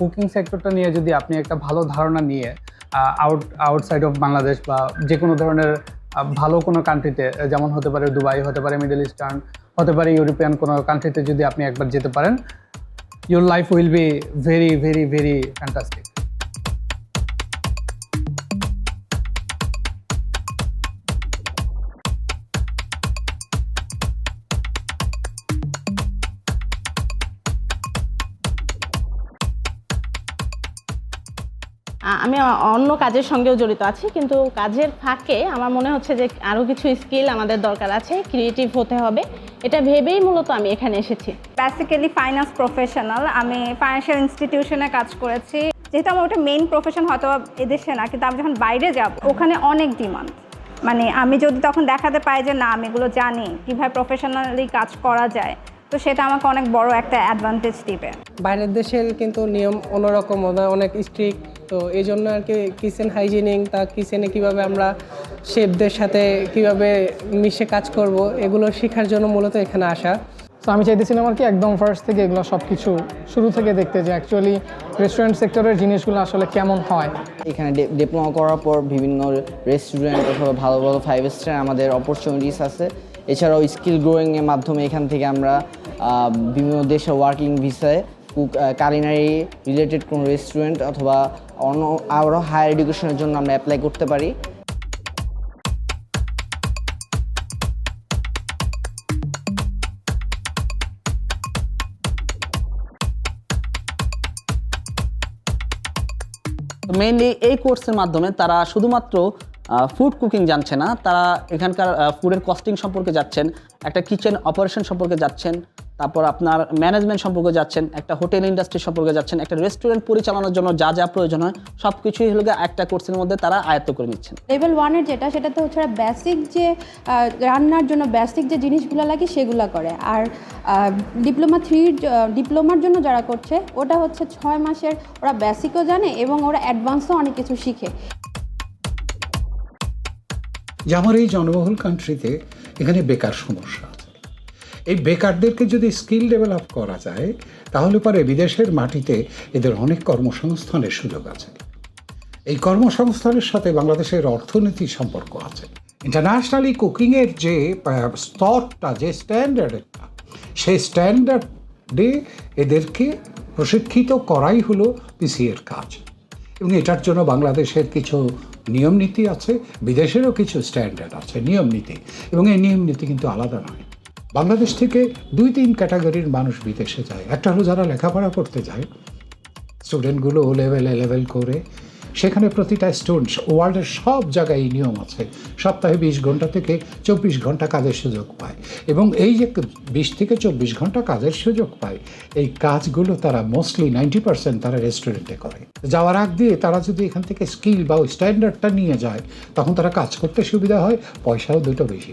Cooking সেক্টরটা নিয়ে যদি আপনি একটা ভালো ধারণা নিয়ে আউটসাইড অফ বাংলাদেশ বা যে কোনো ধরনের ভালো কোনো কান্ট্রিতে, যেমন হতে পারে দুবাই, হতে পারে মিডল ইস্টার্ন, হতে পারে ইউরোপিয়ান কোনো কান্ট্রিতে যদি আপনি একবার যেতে পারেন, your life will be very, very, very fantastic. আমি অন্য কাজের সঙ্গেও জড়িত আছি, কিন্তু কাজের ফাঁকে আমার মনে হচ্ছে যে আরও কিছু স্কিল আমাদের দরকার আছে, ক্রিয়েটিভ হতে হবে। এটা ভেবেই মূলত আমি এখানে এসেছি। বেসিক্যালি ফাইন্যান্স প্রফেশনাল, আমি ফাইন্যান্সিয়াল ইনস্টিটিউশনে কাজ করেছি। যেহেতু আমার ওটা মেইন প্রফেশন, হয়তো এদেশে না, কিন্তু আমি যখন বাইরে যাব ওখানে অনেক ডিমান্ড। মানে আমি যদি তখন দেখাতে পাই যে না আমি এগুলো জানি, কীভাবে প্রফেশনালি কাজ করা যায়, তো সেটা আমাকে অনেক বড় একটা অ্যাডভান্টেজ দিবে। বাইরের দেশের কিন্তু নিয়ম অন্যরকম, অনেক স্ট্রিক্ট। তো এই জন্য আর কি কিচেন হাইজিনিং, তা কিচেনে কীভাবে আমরা শেফদের সাথে কীভাবে মিশে কাজ করব, এগুলো শেখার জন্য মূলত এখানে আসা। তো আমি চাইতেছিলাম আর কি একদম ফার্স্ট থেকে এগুলো সব কিছু শুরু থেকে দেখতে, যে অ্যাকচুয়ালি রেস্টুরেন্ট সেক্টরের জিনিসগুলো আসলে কেমন হয়। এখানে ডিপ্লোমা করার পর বিভিন্ন রেস্টুরেন্ট অথবা ভালো ভালো 5 স্টার আমাদের অপরচুনিটিস আছে। এছাড়াও স্কিল গ্রোয়িংয়ের মাধ্যমে এখান থেকে আমরা বিভিন্ন দেশে ওয়ার্কিং ভিসায় কালিনারি রিলেটেড কোনো রেস্টুরেন্ট অথবা অন্য আরও হায়ার এডুকেশনের জন্য আমরা অ্যাপ্লাই করতে পারি। মেইনলি এই কোর্সের মাধ্যমে তারা শুধুমাত্র ফুড কুকিং জানছে না, তারা এখানকার ফুডের কস্টিং সম্পর্কে যাচ্ছেন, একটা কিচেন অপারেশন সম্পর্কে যাচ্ছেন, তারপর আপনার ম্যানেজমেন্ট সম্পর্কে যাচ্ছেন, একটা হোটেল ইন্ডাস্ট্রি সম্পর্কে যাচ্ছেন, একটা রেস্টুরেন্ট পরিচালনার জন্য যা যা প্রয়োজন হয় সব কিছুই হলো একটা কোর্সের মধ্যে তারা আয়ত্ত করে নিচ্ছেন। লেভেল 1-এর সেটাতে হচ্ছে বেসিক যে রান্নার জন্য বেসিক যে জিনিসগুলো লাগে সেগুলো করে। আর ডিপ্লোমা 3 ডিপ্লোমার জন্য যারা করছে ওটা হচ্ছে 6 মাসের, ওরা বেসিকও জানে এবং ওরা অ্যাডভান্সও অনেক কিছু শিখে। যে আমার এই জনবহুল কান্ট্রিতে এখানে বেকার সমস্যা আছে, এই বেকারদেরকে যদি স্কিল ডেভেলপ করা যায় তাহলে পরে বিদেশের মাটিতে এদের অনেক কর্মসংস্থানের সুযোগ আছে। এই কর্মসংস্থানের সাথে বাংলাদেশের অর্থনীতির সম্পর্ক আছে। ইন্টারন্যাশনালি কুকিংয়ের যে স্তরটা, যে স্ট্যান্ডার্ডটা, সেই স্ট্যান্ডার্ডে এদেরকে প্রশিক্ষিত করাই হলো পিসিএর কাজ। এবং এটার জন্য বাংলাদেশের কিছু নিয়ম নীতি আছে, বিদেশেরও কিছু স্ট্যান্ডার্ড আছে, নিয়ম নীতি, এবং এই নিয়ম নীতি কিন্তু আলাদা নয়। বাংলাদেশ থেকে 2-3 ক্যাটাগরির মানুষ বিদেশে যায়। একটা হলো যারা লেখাপড়া করতে যায়, স্টুডেন্টগুলো ও লেভেল করে, সেখানে প্রতিটা স্টুডেন্ট ওয়ার্ল্ডের সব জায়গায় এই নিয়ম আছে, সপ্তাহে 20 ঘন্টা থেকে 24 ঘন্টা কাজের সুযোগ পায়। এবং এই যে 20 থেকে 24 ঘন্টা কাজের সুযোগ পায়, এই কাজগুলো তারা মোস্টলি 90% তারা রেস্টুরেন্টে করে। যাওয়ার আগ দিয়ে তারা যদি এখান থেকে স্কিল বা স্ট্যান্ডার্ডটা নিয়ে যায়, তখন তারা কাজ করতে সুবিধা হয়, পয়সাও দুটো বেশি।